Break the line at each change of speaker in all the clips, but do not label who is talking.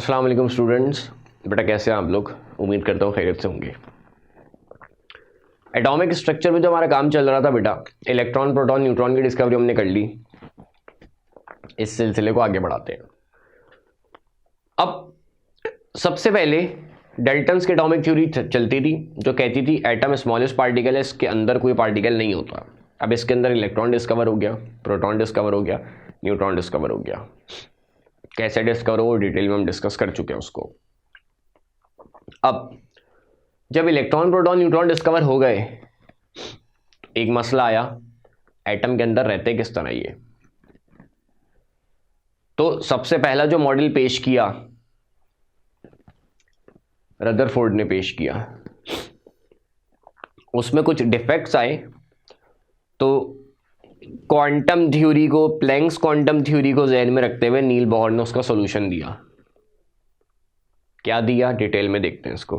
अस्सलाम वालेकुम स्टूडेंट्स। बेटा कैसे हैं आप लोग? उम्मीद करता हूँ खैरियत से होंगे। एटॉमिक स्ट्रक्चर में जो हमारा काम चल रहा था बेटा, इलेक्ट्रॉन प्रोटॉन न्यूट्रॉन की डिस्कवरी हमने कर ली। इस सिलसिले को आगे बढ़ाते हैं। अब सबसे पहले डाल्टन्स की एटॉमिक थ्योरी चलती थी जो कहती थी एटम स्मॉलेस्ट पार्टिकल है, इसके अंदर कोई पार्टिकल नहीं होता। अब इसके अंदर इलेक्ट्रॉन डिस्कवर हो गया, प्रोटॉन डिस्कवर हो गया, न्यूट्रॉन डिस्कवर हो गया। कैसे डिस्कवर हो डिटेल में हम डिस्कस कर चुके हैं उसको। अब जब इलेक्ट्रॉन प्रोटॉन न्यूट्रॉन डिस्कवर हो गए, एक मसला आया, एटम के अंदर रहते किस तरह ये। तो सबसे पहला जो मॉडल पेश किया रदरफोर्ड ने पेश किया, उसमें कुछ डिफेक्ट्स आए। तो क्वांटम थ्योरी को, प्लैंक्स क्वांटम थ्योरी को ज़हन में रखते हुए नील बोहर ने उसका सॉल्यूशन दिया। क्या दिया डिटेल में देखते हैं इसको।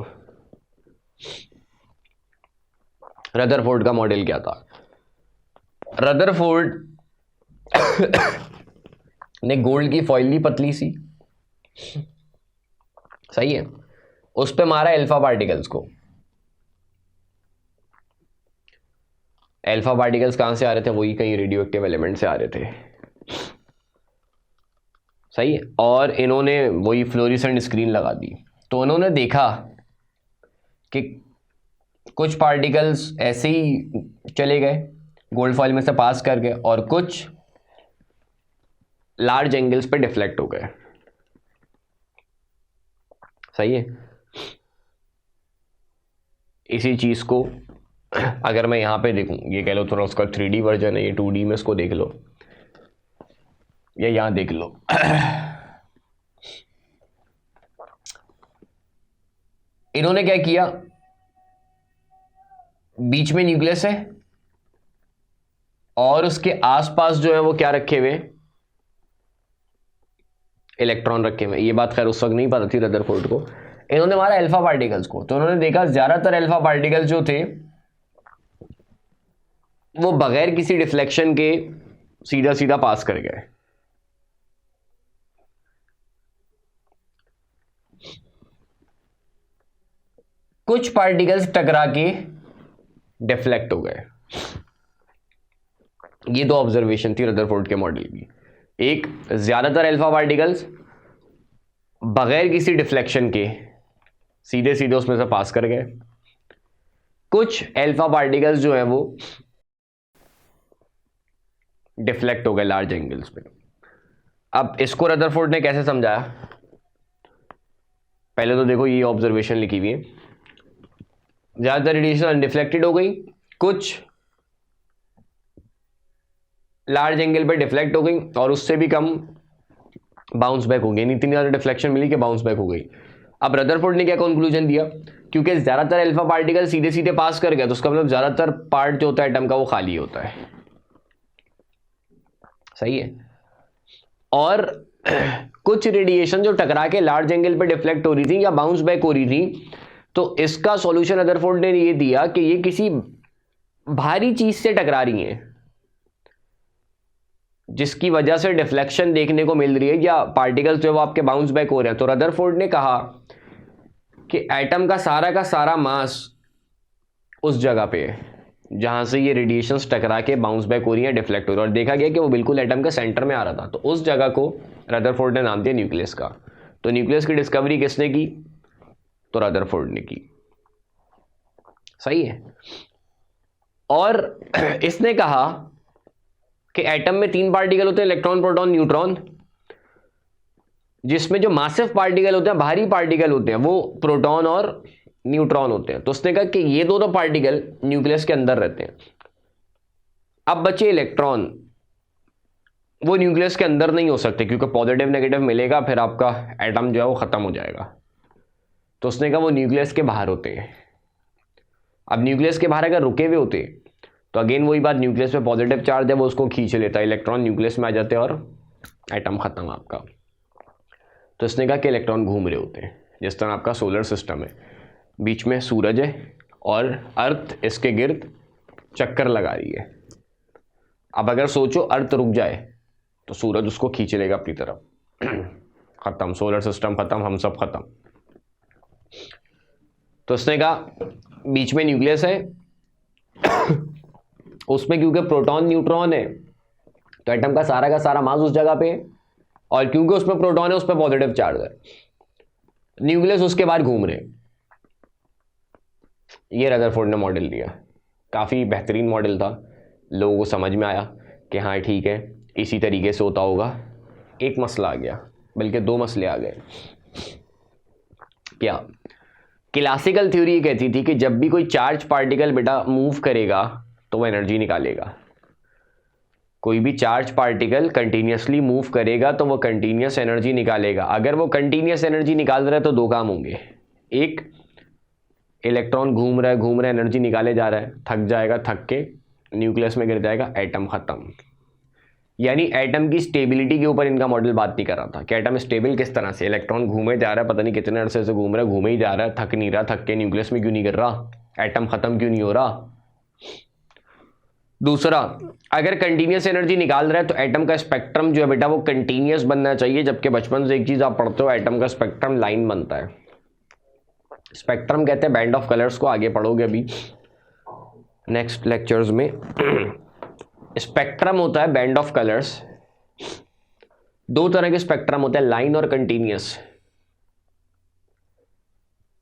रदरफोर्ड का मॉडल क्या था? रदरफोर्ड ने गोल्ड की फॉइल ली पतली सी, सही है, उस पे मारा अल्फा पार्टिकल्स को। अल्फा पार्टिकल्स कहां से आ रहे थे? वही कहीं रेडियो एक्टिव एलिमेंट से आ रहे थे, सही है। और इन्होंने वही फ्लोरेसेंट स्क्रीन लगा दी। तो उन्होंने देखा कि कुछ पार्टिकल्स ऐसे ही चले गए गोल्ड फॉइल में से पास कर गए, और कुछ लार्ज एंगल्स पे डिफ्लेक्ट हो गए, सही है। इसी चीज को अगर मैं यहां पे देखूं, ये कह लो थोड़ा उसका 3D वर्जन है, ये 2D में इसको देख लो, या यहां देख लो। इन्होंने क्या किया, बीच में न्यूक्लियस है और उसके आसपास जो है वो क्या रखे हुए, इलेक्ट्रॉन रखे हुए। ये बात खैर उस वक्त नहीं पता थी रदरफोर्ड को। इन्होंने मारा अल्फा पार्टिकल्स को, तो उन्होंने देखा ज्यादातर अल्फा पार्टिकल्स जो थे वो बगैर किसी डिफ्लेक्शन के सीधा सीधा पास कर गए। कुछ पार्टिकल्स टकरा के डिफ्लेक्ट हो गए। ये दो ऑब्जर्वेशन थी रदरफोर्ड के मॉडल की। एक, ज्यादातर अल्फा पार्टिकल्स बगैर किसी डिफ्लेक्शन के सीधे सीधे उसमें से पास कर गए। कुछ अल्फा पार्टिकल्स जो है वो डिफ्लेक्ट हो गए लार्ज एंगल्स पे। अब इसको रदरफोर्ड ने कैसे समझाया? पहले तो देखो ये ऑब्जर्वेशन लिखी हुई है, ज्यादातर रेडिएशन अनडिफ्लेक्टेड हो गई, कुछ लार्ज एंगल पे डिफ्लेक्ट हो गई, और उससे भी कम बाउंस बैक हो गई। इतनी ज्यादा डिफ्लेक्शन मिली कि बाउंस बैक हो गई। अब रदरफोर्ड ने क्या कंक्लूजन दिया, क्योंकि ज्यादातर अल्फा पार्टिकल सीधे सीधे पास कर गया, तो उसका मतलब ज्यादातर पार्ट जो होता है एटम का वो खाली होता है, सही है। और कुछ रेडिएशन जो टकरा के लार्ज एंगल पे डिफ्लेक्ट हो रही थी या बाउंस बैक हो रही थी, तो इसका सॉल्यूशन रदरफोर्ड ने ये दिया कि ये किसी भारी चीज से टकरा रही हैं, जिसकी वजह से डिफ्लेक्शन देखने को मिल रही है, या पार्टिकल्स जो वो आपके बाउंस बैक हो रहे हैं। तो रदरफोर्ड ने कहा कि एटम का सारा मास उस जगह पे है जहां से ये रेडिएशंस टकरा के बाउंस बैक हो रही है, डिफ्लेक्ट हो रही है, और देखा गया कि वो बिल्कुल एटम के सेंटर में आ रहा था। तो उस जगह को रदरफोर्ड ने नाम दिया न्यूक्लियस का। तो न्यूक्लियस की डिस्कवरी किसने की? तो रदरफोर्ड ने की, सही है। और इसने कहा कि एटम में 3 पार्टिकल होते हैं, इलेक्ट्रॉन प्रोटॉन न्यूट्रॉन, जिसमें जो मासिव पार्टिकल होते हैं, भारी पार्टिकल होते हैं, वो प्रोटॉन और न्यूट्रॉन होते हैं। तो उसने कहा कि ये दोनों पार्टिकल न्यूक्लियस के अंदर रहते हैं। अब बचे इलेक्ट्रॉन, वो न्यूक्लियस के अंदर नहीं हो सकते, क्योंकि पॉजिटिव नेगेटिव मिलेगा, फिर आपका एटम जो है वो खत्म हो जाएगा। तो उसने कहा वो न्यूक्लियस के बाहर होते हैं। अब न्यूक्लियस के बाहर अगर रुके हुए होते तो अगेन वही बात, न्यूक्लियस पे पॉजिटिव चार्ज है वो उसको खींच लेता है, इलेक्ट्रॉन न्यूक्लियस में आ जाते हैं और एटम खत्म आपका। तो इसने कहा कि इलेक्ट्रॉन घूम रहे होते हैं, जिस तरह आपका सोलर सिस्टम है, बीच में सूरज है और अर्थ इसके गिर्द चक्कर लगा रही है। अब अगर सोचो अर्थ रुक जाए तो सूरज उसको खींच लेगा अपनी तरफ, खत्म, सोलर सिस्टम खत्म, हम सब खत्म। तो उसने कहा बीच में न्यूक्लियस है उसमें क्योंकि प्रोटॉन न्यूट्रॉन है तो एटम का सारा मास उस जगह पे है, और क्योंकि उसमें प्रोटॉन है उस पर पॉजिटिव चार्ज है, न्यूक्लियस उसके बाहर घूम रहे। ये रदरफोर्ड ने मॉडल दिया, काफ़ी बेहतरीन मॉडल था, लोगों को समझ में आया कि हाँ ठीक है इसी तरीके से होता होगा। एक मसला आ गया, बल्कि दो मसले आ गए। क्या? क्लासिकल थ्योरी कहती थी कि जब भी कोई चार्ज पार्टिकल बेटा मूव करेगा तो वो एनर्जी निकालेगा। कोई भी चार्ज पार्टिकल कंटिन्यूसली मूव करेगा तो वो कंटिन्यूस एनर्जी निकालेगा। अगर वो कंटिन्यूस एनर्जी निकाल रहा है तो दो काम होंगे, एक इलेक्ट्रॉन घूम रहा है एनर्जी निकाले जा रहा है, थक जाएगा, थक के न्यूक्लियस में गिर जाएगा, एटम खत्म। यानी एटम की स्टेबिलिटी के ऊपर इनका मॉडल बात नहीं कर रहा था कि एटम स्टेबल किस तरह से, इलेक्ट्रॉन घूमे जा रहा है, पता नहीं कितने अरसे से घूम रहा है, घूमे ही जा रहा है, थक नहीं रहा, थक के न्यूक्लियस में क्यों नहीं गिर रहा, एटम खत्म क्यों नहीं हो रहा। दूसरा, अगर कंटिन्यूस एनर्जी निकाल रहा है तो एटम का स्पेक्ट्रम जो है बेटा वो कंटिन्यूस बनना चाहिए, जबकि बचपन से एक चीज आप पढ़ते हो, एटम का स्पेक्ट्रम लाइन बनता है। स्पेक्ट्रम कहते हैं बैंड ऑफ कलर्स को, आगे पढ़ोगे अभी नेक्स्ट लेक्चर्स में। स्पेक्ट्रम होता है बैंड ऑफ कलर्स। दो तरह के स्पेक्ट्रम होते हैं, लाइन और कंटिन्यूस।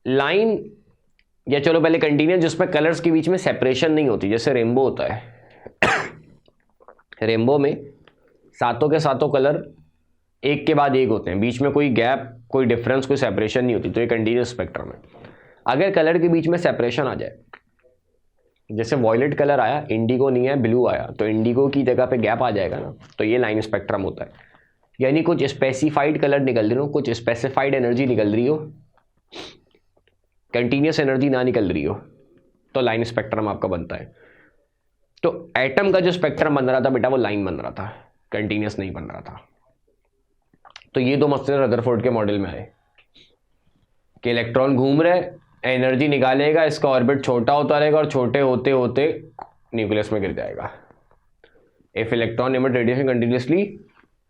लाइन या चलो पहले कंटिन्यूस, जिसमें कलर्स के बीच में सेपरेशन नहीं होती, जैसे रेनबो होता है। रेनबो में सातों के सातों कलर एक के बाद एक होते हैं, बीच में कोई गैप, कोई डिफरेंस, कोई सेपरेशन नहीं होती, तो ये कंटिन्यूस स्पेक्ट्रम है। अगर कलर के बीच में सेपरेशन आ जाए, जैसे वॉयलेट कलर आया, इंडिगो नहीं है, ब्लू आया, तो इंडिगो की जगह पे गैप आ जाएगा ना, तो ये लाइन स्पेक्ट्रम होता है। यानी कुछ स्पेसिफाइड कलर निकल रही हो, कुछ स्पेसिफाइड एनर्जी निकल रही हो, कंटिन्यूस एनर्जी ना निकल रही हो, तो लाइन स्पेक्ट्रम आपका बनता है। तो एटम का जो स्पेक्ट्रम बन रहा था बेटा वो लाइन बन रहा था, कंटिन्यूस नहीं बन रहा था। तो ये दो मसले रदरफोर्ड के मॉडल में आए कि इलेक्ट्रॉन घूम रहे, एनर्जी निकालेगा, इसका ऑर्बिट छोटा होता रहेगा और छोटे होते होते न्यूक्लियस में गिर जाएगा। If electron emit radiation continuously,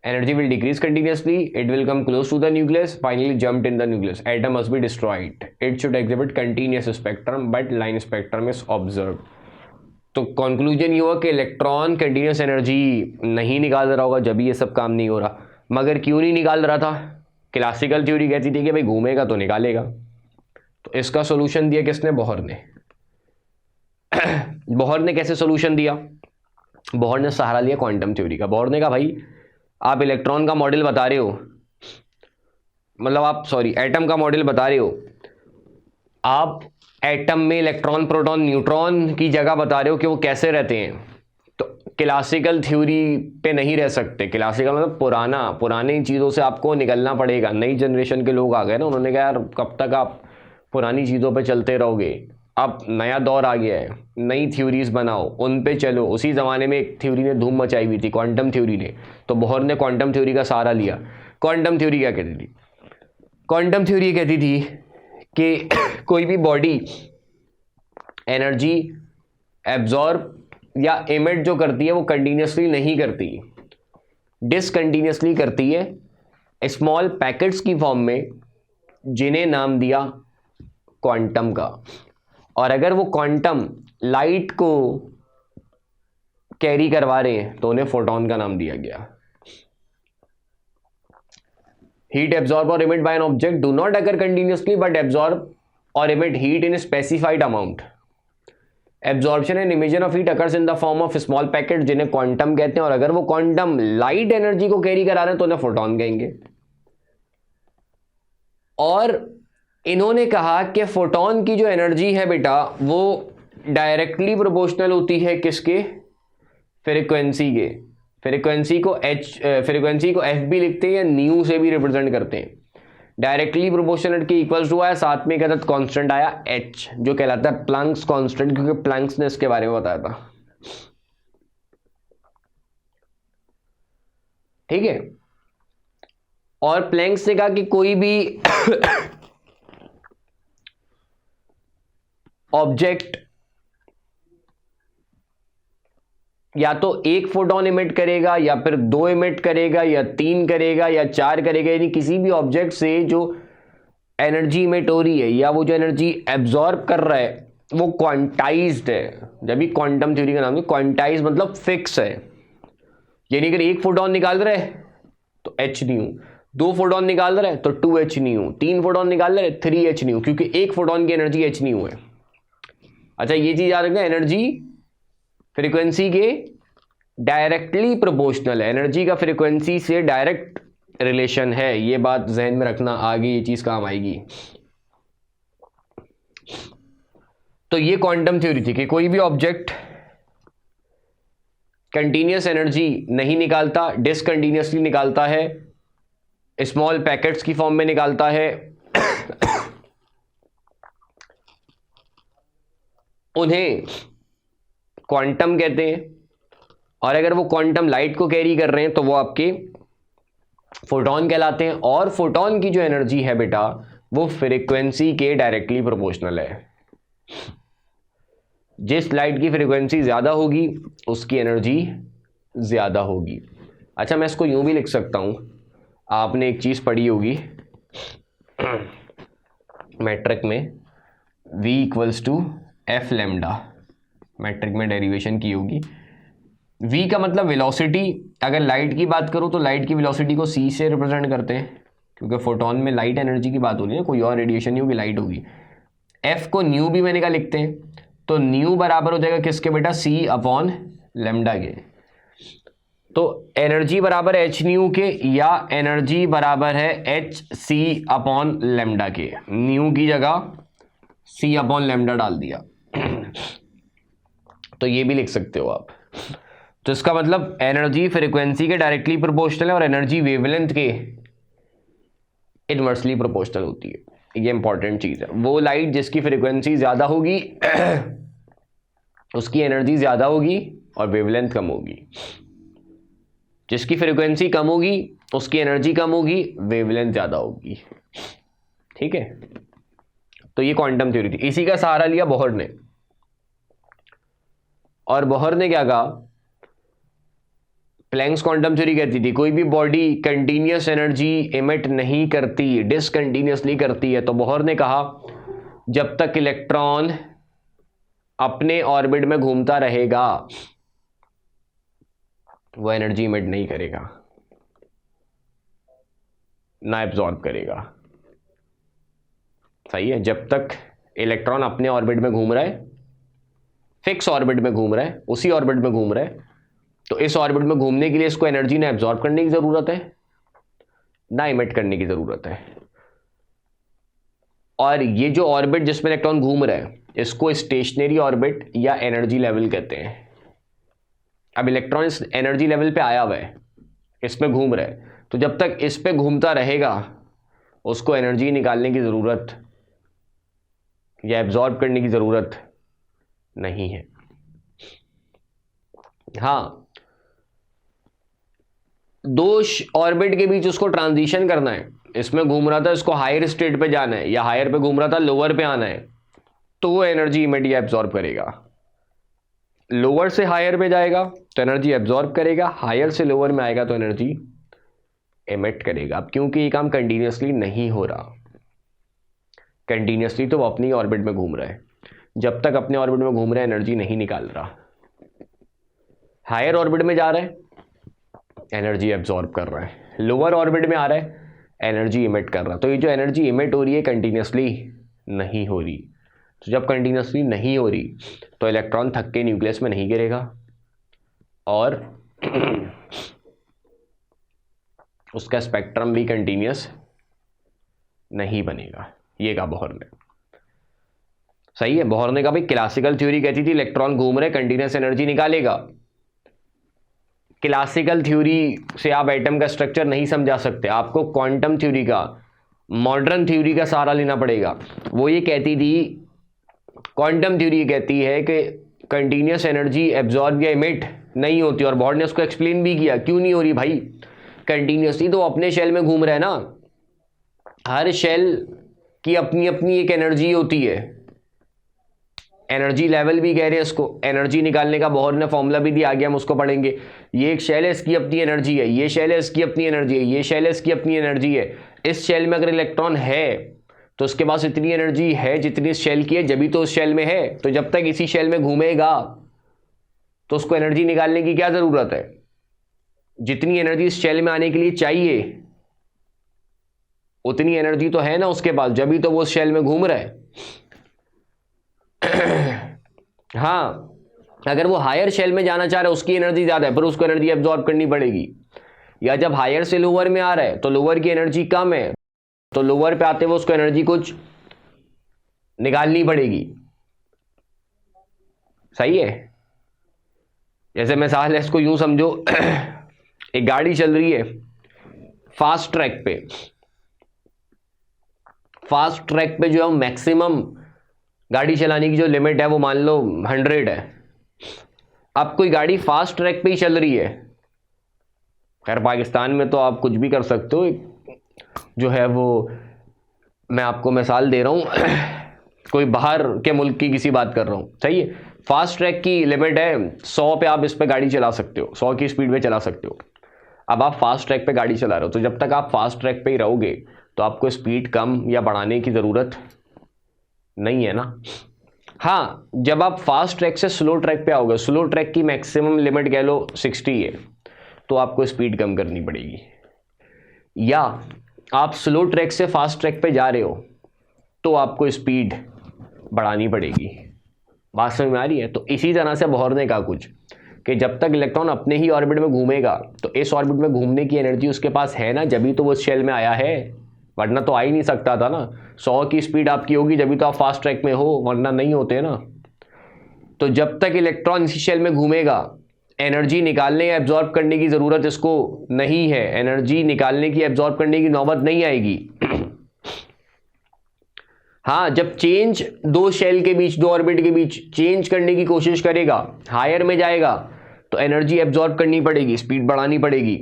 energy will decrease continuously, it will come close to the nucleus, finally jumped in the nucleus, atom must be destroyed, it should exhibit continuous spectrum but line spectrum is observed। तो conclusion ये हुआ कि electron continuous energy नहीं निकाल रहा होगा जब ये सब काम नहीं हो रहा। मगर क्यों नहीं निकाल रहा था? क्लासिकल थ्योरी कहती थी कि भाई घूमेगा तो निकालेगा। तो इसका सोल्यूशन दिया किसने? बोहर ने। बोहर ने कैसे सोल्यूशन दिया? बोहर ने सहारा लिया क्वांटम थ्योरी का। बोहर ने कहा भाई आप इलेक्ट्रॉन का मॉडल बता रहे हो, मतलब आप एटम का मॉडल बता रहे हो, आप एटम में इलेक्ट्रॉन प्रोटॉन न्यूट्रॉन की जगह बता रहे हो कि वो कैसे रहते हैं, तो क्लासिकल थ्योरी पे नहीं रह सकते। क्लासिकल मतलब पुरानी चीज़ों से आपको निकलना पड़ेगा। नई जनरेशन के लोग आ गए ना, उन्होंने कहा यार कब तक आप पुरानी चीज़ों पे चलते रहोगे, अब नया दौर आ गया है, नई थ्योरीज बनाओ, उन पे चलो। उसी ज़माने में एक थ्योरी ने धूम मचाई हुई थी, क्वांटम थ्योरी ने, तो बोहर ने क्वांटम थ्योरी का सहारा लिया। क्वांटम थ्योरी क्या कहती थी? क्वांटम थ्योरी कहती थी कि कोई भी बॉडी एनर्जी एब्जॉर्ब या एमिट जो करती है वो कंटिन्यूसली नहीं करती, डिसकंटिन्यूसली करती है स्मॉल पैकेट्स की फॉर्म में, जिन्हें नाम दिया क्वांटम का। और अगर वो क्वांटम लाइट को कैरी करवा रहे हैं तो उन्हें फोटोन का नाम दिया गया। Heat absorbed or emitted by an object do not occur continuously but absorb or emit heat in a specified amount. Absorption and emission of heat occurs in the form of small packets जिन्हें quantum कहते हैं, और अगर वो quantum light energy को carry करा रहे हैं तो उन्हें फोटोन कहेंगे। और इन्होंने कहा कि फोटोन की जो एनर्जी है बेटा वो डायरेक्टली प्रोपोर्शनल होती है किसके? फ्रीक्वेंसी के। फ्रीक्वेंसी को एफ भी लिखते हैं या न्यू से भी रिप्रेजेंट करते हैं। डायरेक्टली प्रोपोर्शनल के इक्वल्स टू आया, साथ में क्या कांस्टेंट आया एच, जो कहलाता है प्लैंक्स कांस्टेंट, क्योंकि प्लैंक्स ने इसके बारे में बताया था। ठीक है। और प्लैंक्स ने कहा कि कोई भी ऑब्जेक्ट या तो एक फोटोन इमिट करेगा या फिर 2 इमिट करेगा या 3 करेगा या 4 करेगा, यानी किसी भी ऑब्जेक्ट से जो एनर्जी इमिट हो रही है या वो जो एनर्जी एब्जॉर्ब कर रहा है वो क्वांटाइज्ड है। जब भी क्वांटम थ्योरी का नाम है, क्वांटाइज मतलब फिक्स है, यानी अगर एक फोटोन निकाल रहे हैं तो h न्यू, 2 फोटोन निकाल रहे हैं तो 2h न्यू, 3 फोटोन निकाल रहे हैं 3h न्यू, क्योंकि एक फोटोन की एनर्जी h न्यू है। अच्छा, ये चीज याद रखना, एनर्जी फ्रीक्वेंसी के डायरेक्टली प्रोपोर्शनल है, एनर्जी का फ्रीक्वेंसी से डायरेक्ट रिलेशन है, ये बात जहन में रखना, आगे ये चीज काम आएगी। तो ये क्वांटम थ्योरी थी कि कोई भी ऑब्जेक्ट कंटीन्यूअस एनर्जी नहीं निकालता, डिसकंटीन्यूअसली निकालता है, स्मॉल पैकेट्स की फॉर्म में निकालता है। उन्हें क्वांटम कहते हैं, और अगर वो क्वांटम लाइट को कैरी कर रहे हैं तो वो आपके फोटोन कहलाते हैं। और फोटोन की जो एनर्जी है बेटा वो फ्रीक्वेंसी के डायरेक्टली प्रोपोर्शनल है। जिस लाइट की फ्रीक्वेंसी ज़्यादा होगी उसकी एनर्जी ज़्यादा होगी। अच्छा, मैं इसको यूं भी लिख सकता हूं, आपने एक चीज़ पढ़ी होगी मैट्रिक में, V equals to F lambda, matric में डेरिवेशन की होगी। V का मतलब वेलोसिटी, अगर लाइट की बात करूं तो लाइट की वेलोसिटी को C से रिप्रेजेंट करते हैं, क्योंकि फोटोन में लाइट एनर्जी की बात हो रही है, कोई और रेडिएशन नहीं होगी, लाइट होगी। F को न्यू भी मैंने कहा लिखते हैं, तो न्यू बराबर हो जाएगा किसके बेटा, C अपॉन लेमडा के। तो एनर्जी बराबर है एच न्यू के, या एनर्जी बराबर है एच सी अपॉन लेमडा के। न्यू की जगह C अपॉन लेमडा डाल दिया तो ये भी लिख सकते हो आप। तो इसका मतलब एनर्जी फ्रीक्वेंसी के डायरेक्टली प्रोपोर्शनल है और एनर्जी वेवलेंथ के इनवर्सली प्रोपोर्शनल होती है। ये इंपॉर्टेंट चीज है। वो लाइट जिसकी फ्रीक्वेंसी ज्यादा होगी उसकी एनर्जी ज्यादा होगी और वेवलेंथ कम होगी। जिसकी फ्रीक्वेंसी कम होगी उसकी एनर्जी कम होगी, वेवलेंथ ज्यादा होगी। ठीक है, तो ये क्वांटम थ्योरी थी। इसी का सहारा लिया बोहर ने, और बोहर ने क्या कहा, प्लैंक्स क्वांटम थ्योरी कहती थी कोई भी बॉडी कंटीन्यूअस एनर्जी इमिट नहीं करती, डिसकंटीन्यूअसली करती है। तो बोहर ने कहा जब तक इलेक्ट्रॉन अपने ऑर्बिट में घूमता रहेगा वो एनर्जी इमिट नहीं करेगा, ना एब्जॉर्ब करेगा। सही है, जब तक इलेक्ट्रॉन अपने ऑर्बिट में घूम रहा है, फिक्स ऑर्बिट में घूम रहा है, उसी ऑर्बिट में घूम रहा है, तो इस ऑर्बिट में घूमने के लिए इसको एनर्जी ना एब्जॉर्ब करने की जरूरत है ना इमिट करने की जरूरत है। और ये जो ऑर्बिट जिसमें इलेक्ट्रॉन घूम रहा है इसको स्टेशनरी ऑर्बिट या एनर्जी लेवल कहते हैं। अब इलेक्ट्रॉन इस एनर्जी लेवल पे आया हुआ है, इसमें घूम रहा है, तो जब तक इस पे घूमता रहेगा उसको एनर्जी निकालने की जरूरत या एब्जॉर्ब करने की जरूरत नहीं है। हाँ, दो ऑर्बिट के बीच उसको ट्रांजिशन करना है, इसमें घूम रहा था, इसको हायर स्टेट पे जाना है, या हायर पे घूम रहा था लोअर पे आना है, तो वो एनर्जी इमिट या एब्जॉर्ब करेगा। लोअर से हायर पे जाएगा तो एनर्जी एब्जॉर्ब करेगा, हायर से लोअर में आएगा तो एनर्जी इमिट करेगा। अब क्योंकि ये काम कंटिन्यूअसली नहीं हो रहा, कंटिन्यूअसली तो वो अपनी ऑर्बिट में घूम रहा है, जब तक अपने ऑर्बिट में घूम रहा है एनर्जी नहीं निकाल रहा। हायर ऑर्बिट में जा रहा है एनर्जी एब्जॉर्ब कर रहा है, लोअर ऑर्बिट में आ रहा है एनर्जी इमिट कर रहा है। तो ये जो एनर्जी इमिट हो रही है कंटिन्यूअसली नहीं हो रही। तो जब कंटिन्यूअसली नहीं हो रही तो इलेक्ट्रॉन थक के न्यूक्लियस में नहीं गिरेगा और उसका स्पेक्ट्रम भी कंटिन्यूअस नहीं बनेगा। ये कहा बोहर ने। सही है, बोहर ने कहा भाई क्लासिकल थ्योरी कहती थी इलेक्ट्रॉन घूम रहे कंटिन्यूअस एनर्जी निकालेगा। क्लासिकल थ्योरी से आप एटम का स्ट्रक्चर नहीं समझा सकते, आपको क्वांटम थ्योरी का, मॉडर्न थ्योरी का सहारा लेना पड़ेगा। वो ये कहती थी, क्वांटम थ्योरी कहती है कि कंटिन्यूअस एनर्जी एब्जॉर्ब या इमिट नहीं होती, और बोहर ने उसको एक्सप्लेन भी किया क्यों नहीं हो रही भाई। कंटिन्यूअसली तो अपने शेल में घूम रहा है ना, हर शेल की अपनी अपनी एक एनर्जी होती है, एनर्जी लेवल भी कह रहे हैं इसको। एनर्जी निकालने का बोहर ने फॉर्मूला भी दिया, आगे हम उसको पढ़ेंगे। ये एक शेल है, इसकी अपनी एनर्जी है, ये शेल है, इसकी अपनी एनर्जी है, ये शेल है, इसकी अपनी एनर्जी है। इस शेल में अगर इलेक्ट्रॉन है तो उसके पास इतनी एनर्जी है जितनी इस शेल की है, जब भी तो उस शेल में है। तो जब तक इसी शेल में घूमेगा तो उसको एनर्जी निकालने की क्या जरूरत है? जितनी एनर्जी इस शेल में आने के लिए चाहिए उतनी एनर्जी तो है ना उसके पास, जब भी तो वो उस शेल में घूम रहा है। हाँ, अगर वो हायर शेल में जाना चाह रहा है, उसकी एनर्जी ज्यादा है पर उसको एनर्जी एब्जॉर्ब करनी पड़ेगी। या जब हायर से लोअर में आ रहा है तो लोअर की एनर्जी कम है, तो लोअर पे आते हुए उसको एनर्जी कुछ निकालनी पड़ेगी। सही है? जैसे मिसाल है, इसको यूं समझो, एक गाड़ी चल रही है फास्ट ट्रैक पे। फास्ट ट्रैक पे जो है मैक्सिमम गाड़ी चलाने की जो लिमिट है वो मान लो 100 है। अब कोई गाड़ी फास्ट ट्रैक पे ही चल रही है, खैर पाकिस्तान में तो आप कुछ भी कर सकते हो, जो है वो मैं आपको मिसाल दे रहा हूँ कोई बाहर के मुल्क की किसी बात कर रहा हूँ। सही है? फास्ट ट्रैक की लिमिट है 100 पे, आप इस पे गाड़ी चला सकते हो, 100 की स्पीड पे चला सकते हो। अब आप फास्ट ट्रैक पे गाड़ी चला रहे हो, तो जब तक आप फास्ट ट्रैक पे ही रहोगे तो आपको स्पीड कम या बढ़ाने की ज़रूरत नहीं है ना। हाँ, जब आप फास्ट ट्रैक से स्लो ट्रैक पे आओगे, स्लो ट्रैक की मैक्सिमम लिमिट कह लो 60 है, तो आपको स्पीड कम करनी पड़ेगी। या आप स्लो ट्रैक से फास्ट ट्रैक पे जा रहे हो तो आपको स्पीड बढ़ानी पड़ेगी। बात समझ में आ रही है? तो इसी तरह से बोहर ने कहा कुछ कि जब तक इलेक्ट्रॉन अपने ही ऑर्बिट में घूमेगा तो इस ऑर्बिट में घूमने की एनर्जी उसके पास है ना, जब भी तो वो उस शेल में आया है, वरना तो आ ही नहीं सकता था ना। 100 की स्पीड आपकी होगी जब भी तो आप फास्ट ट्रैक में हो, वरना नहीं होते ना। तो जब तक इलेक्ट्रॉन इसी शेल में घूमेगा एनर्जी निकालने या एब्जॉर्ब करने की ज़रूरत इसको नहीं है, एनर्जी निकालने की एब्जॉर्ब करने की नौबत नहीं आएगी। हाँ, जब चेंज दो शेल के बीच, दो ऑर्बिट के बीच चेंज करने की कोशिश करेगा, हायर में जाएगा तो एनर्जी एब्जॉर्ब करनी पड़ेगी, स्पीड बढ़ानी पड़ेगी।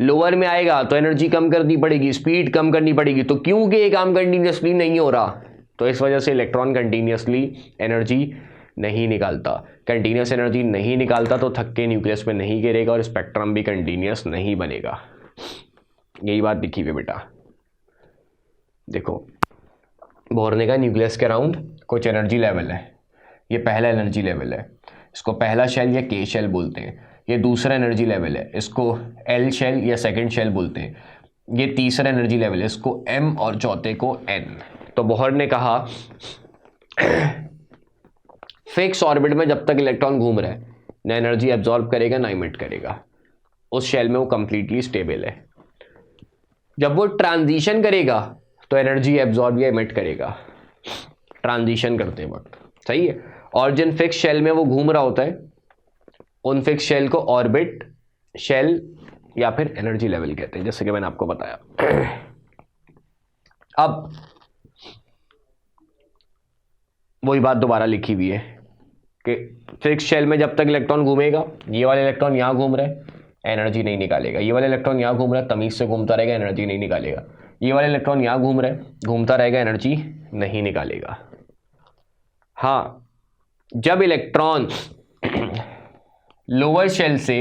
लोअर में आएगा तो एनर्जी कम करनी पड़ेगी, स्पीड कम करनी पड़ेगी। तो क्योंकि ये काम कंटिन्यूसली नहीं हो रहा, तो इस वजह से इलेक्ट्रॉन कंटिन्यूसली एनर्जी नहीं निकालता। कंटिन्यूस एनर्जी नहीं निकालता तो थक के न्यूक्लियस में नहीं गिरेगा और स्पेक्ट्रम भी कंटिन्यूस नहीं बनेगा। यही बात दिखी हुई बेटा। देखो, बोहर ने कहा न्यूक्लियस के अराउंड कुछ एनर्जी लेवल है, ये पहला एनर्जी लेवल है, इसको पहला शेल या के शेल बोलते हैं। ये दूसरा एनर्जी लेवल है, इसको एल शेल या सेकंड शेल बोलते हैं। ये तीसरा एनर्जी लेवल है, इसको एम, और चौथे को एन। तो बोहर ने कहा फिक्स ऑर्बिट में जब तक इलेक्ट्रॉन घूम रहा है, ना एनर्जी एब्जॉर्ब करेगा ना इमिट करेगा, उस शेल में वो कंप्लीटली स्टेबल है। जब वो ट्रांजिशन करेगा तो एनर्जी एब्जॉर्ब या इमिट करेगा, ट्रांजिशन करते वक्त। सही है? और जिन फिक्स शेल में वो घूम रहा होता है उन फिक्स शेल को ऑर्बिट शेल या फिर एनर्जी लेवल कहते हैं, जैसे कि मैंने आपको बताया। अब वही बात दोबारा लिखी हुई है कि फिक्स शेल में जब तक इलेक्ट्रॉन घूमेगा, ये वाला इलेक्ट्रॉन यहां घूम रहा है, एनर्जी नहीं निकालेगा। ये वाला इलेक्ट्रॉन यहां घूम रहा है, तमीज से घूमता रहेगा, एनर्जी नहीं निकालेगा। ये वाला इलेक्ट्रॉन यहां घूम रहा है, घूमता रहेगा, एनर्जी नहीं निकालेगा। हाँ, जब इलेक्ट्रॉन लोअर शेल से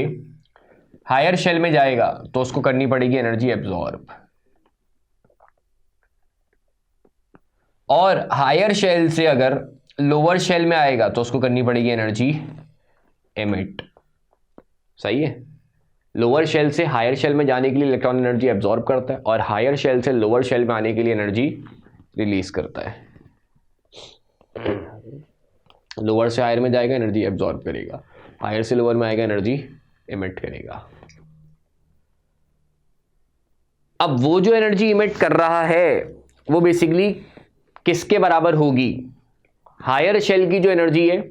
हायर शेल में जाएगा तो उसको करनी पड़ेगी एनर्जी एब्जॉर्ब, और हायर शेल से अगर लोअर शेल में आएगा तो उसको करनी पड़ेगी एनर्जी एमिट। सही है? लोअर शेल से हायर शेल में जाने के लिए इलेक्ट्रॉन एनर्जी एब्जॉर्ब करता है, और हायर शेल से लोअर शेल में आने के लिए एनर्जी रिलीज करता है। लोअर से हायर में जाएगा, एनर्जी एब्जॉर्ब करेगा, हायर से लोअर में आएगा, एनर्जी इमिट करेगा। अब वो जो एनर्जी इमिट कर रहा है वो बेसिकली किसके बराबर होगी? हायर शेल की जो एनर्जी है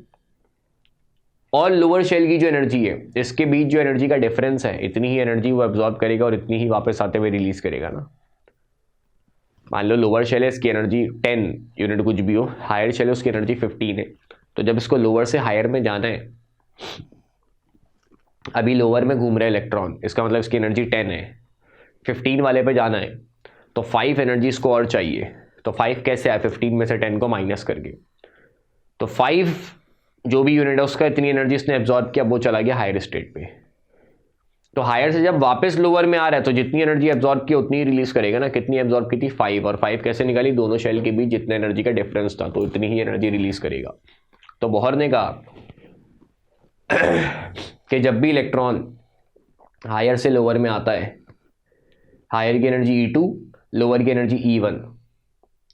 और लोअर शेल की जो एनर्जी है, इसके बीच जो एनर्जी का डिफरेंस है, इतनी ही एनर्जी वो एब्जॉर्ब करेगा और इतनी ही वापस आते हुए रिलीज करेगा ना। मान लो लोअर शेल है, इसकी एनर्जी 10 यूनिट कुछ भी हो, हायर शेल है उसकी एनर्जी 15 है। तो जब इसको लोअर से हायर में जाना है, अभी लोअर में घूम रहा है इलेक्ट्रॉन, इसका मतलब इसकी एनर्जी 10 है, 15 वाले पे जाना है तो 5 एनर्जी इसको और चाहिए। तो 5 कैसे आए? 15 में से 10 को माइनस करके। तो 5 जो भी यूनिट है उसका इतनी एनर्जी इसने एब्जॉर्ब किया, वो चला गया हायर स्टेट पे। तो हायर से जब वापस लोअर में आ रहा है तो जितनी एनर्जी एब्जॉर्ब की उतनी रिलीज करेगा ना। कितनी एब्जॉर्ब की थी? 5। और 5 कैसे निकाली? दोनों शेल के बीच जितना एनर्जी का डिफरेंस था, तो इतनी ही एनर्जी रिलीज करेगा। तो बोहर ने कहा कि जब भी इलेक्ट्रॉन हायर से लोअर में आता है, हायर की एनर्जी E2, लोअर की एनर्जी E1,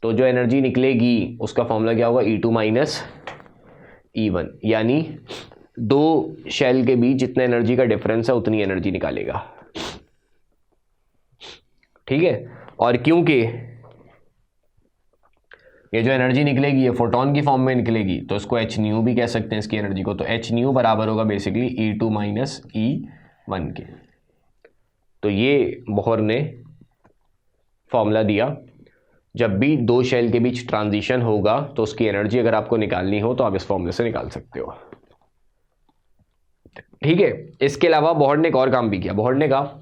तो जो एनर्जी निकलेगी उसका फॉर्मूला क्या होगा? E2 माइनस E1, यानी दो शेल के बीच जितना एनर्जी का डिफरेंस है उतनी एनर्जी निकालेगा। ठीक है। और क्योंकि ये जो एनर्जी निकलेगी ये फोटोन की फॉर्म में निकलेगी, तो इसको h न्यू भी कह सकते हैं इसकी एनर्जी को। तो h न्यू बराबर होगा बेसिकली E2 माइनस E1 के। तो ये बोहर ने फॉर्मूला दिया। जब भी दो शेल के बीच ट्रांजिशन होगा तो उसकी एनर्जी अगर आपको निकालनी हो तो आप इस फॉर्मूले से निकाल सकते हो। ठीक है। इसके अलावा बोहर ने एक और काम भी किया। बोहर ने कहा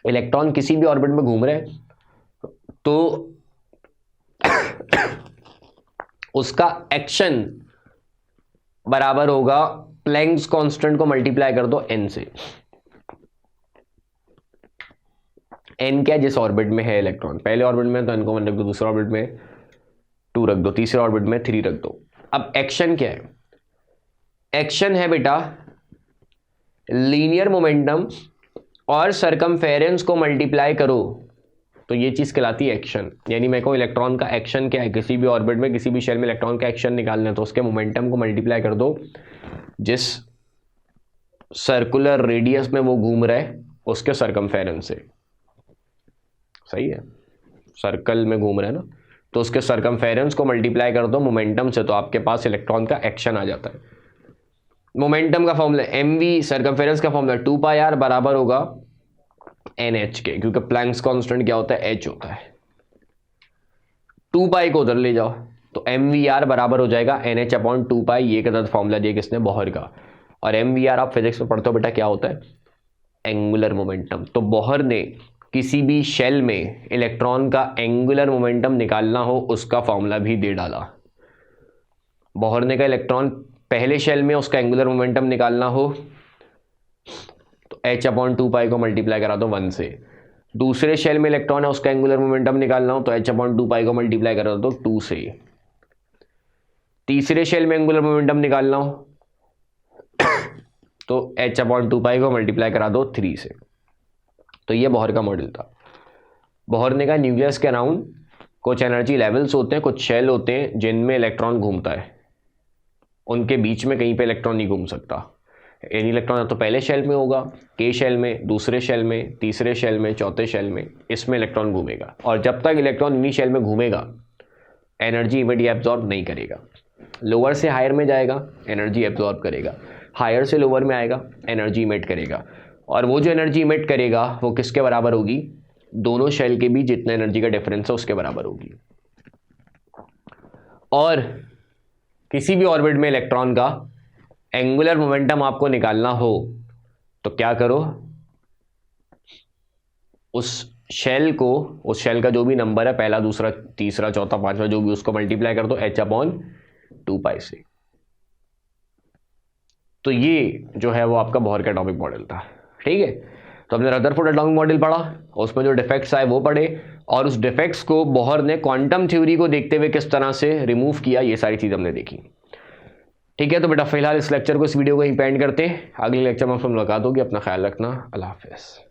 इलेक्ट्रॉन किसी भी ऑर्बिट में घूम रहे हैं तो उसका एक्शन बराबर होगा प्लैंक्स कांस्टेंट को मल्टीप्लाई कर दो n से। n क्या? जिस ऑर्बिट में है इलेक्ट्रॉन, पहले ऑर्बिट में तो n को 1 रख दो, दूसरे ऑर्बिट में 2 रख दो, तीसरे ऑर्बिट में 3 रख दो। अब एक्शन क्या है? एक्शन है बेटा लीनियर मोमेंटम और सरकमफेरेंस को मल्टीप्लाई करो तो ये चीज कहलाती है एक्शन। यानी मैं कहूँ इलेक्ट्रॉन का एक्शन क्या है, किसी भी ऑर्बिट में किसी भी शेल में इलेक्ट्रॉन का एक्शन निकालना है तो उसके मोमेंटम को मल्टीप्लाई कर दो जिस सर्कुलर रेडियस में वो घूम रहा है उसके सरकमफेरेंस से। सही है, सर्कल में घूम रहा है ना, तो उसके सरकमफेरेंस को मल्टीप्लाई कर दो मोमेंटम से, तो आपके पास इलेक्ट्रॉन का एक्शन आ जाता है। मोमेंटम का फॉर्मूला mv, सरकमफेरेंस का फॉर्मूला 2πr बराबर होगा nh के, क्योंकि प्लैंक्स कांस्टेंट क्या होता है? h होता है। 2π को उधर ले जाओ तो mvr बराबर हो जाएगा nh अपॉन 2π। ये का फॉर्मूला दिया किसने? बोहर का। और mvr आप फिजिक्स में पढ़ते हो बेटा, क्या होता है? Angular momentum. तो बोहर ने किसी भी शेल में इलेक्ट्रॉन का एंगुलर मोमेंटम निकालना हो उसका फॉर्मूला भी दे डाला। बोहर ने कहा इलेक्ट्रॉन पहले शेल में उसका एंगुलर मोमेंटम निकालना हो तो h अपॉन 2π को मल्टीप्लाई करा दो 1 से। दूसरे शेल में इलेक्ट्रॉन है उसका एंगुलर मोमेंटम निकालना हो तो h अपॉन 2π को मल्टीप्लाई करा दो 2 से। तीसरे शेल में एंगुलर मोमेंटम निकालना हो तो h अपॉन 2π को मल्टीप्लाई करा दो 3 से। तो ये बोहर का मॉडल था। बोहर ने कहा न्यूक्लियस के अराउंड कुछ एनर्जी लेवल्स होते हैं, कुछ शेल होते हैं जिनमें इलेक्ट्रॉन घूमता है, उनके बीच में कहीं पे इलेक्ट्रॉन नहीं घूम सकता। यानी इलेक्ट्रॉन तो पहले शेल में होगा, के शेल में, दूसरे शेल में, तीसरे शेल में, चौथे शेल में, इसमें इलेक्ट्रॉन घूमेगा। और जब तक इलेक्ट्रॉन इन्हीं शेल में घूमेगा एनर्जी इमिट या एब्जॉर्ब नहीं करेगा। लोअर से हायर में जाएगा एनर्जी एब्जॉर्ब करेगा, हायर से लोअर में आएगा एनर्जी इमिट करेगा। और वो जो एनर्जी इमिट करेगा वो किसके बराबर होगी? दोनों शेल के बीच जितना एनर्जी का डिफरेंस है उसके बराबर होगी। और किसी भी ऑर्बिट में इलेक्ट्रॉन का एंगुलर मोमेंटम आपको निकालना हो तो क्या करो? उस शेल का जो भी नंबर है, पहला, दूसरा, तीसरा, चौथा, पांचवा, जो भी, उसको मल्टीप्लाई कर दो h अपॉन 2π से। तो ये जो है वो आपका बोहर का एटॉमिक मॉडल था। ठीक है। तो हमने रदरफोर्ड एटॉमिक मॉडल पढ़ा, उसमें जो डिफेक्ट्स आए वो पढ़े, और उस डिफेक्ट्स को बोहर ने क्वांटम थ्योरी को देखते हुए किस तरह से रिमूव किया, ये सारी चीज़ हमने देखी। ठीक है। तो बेटा फिलहाल इस लेक्चर को, इस वीडियो को यहीं पे एंड करते हैं। अगले लेक्चर में आपसे मुलाकात होगी। अपना ख्याल रखना। अल्लाह हाफिज़।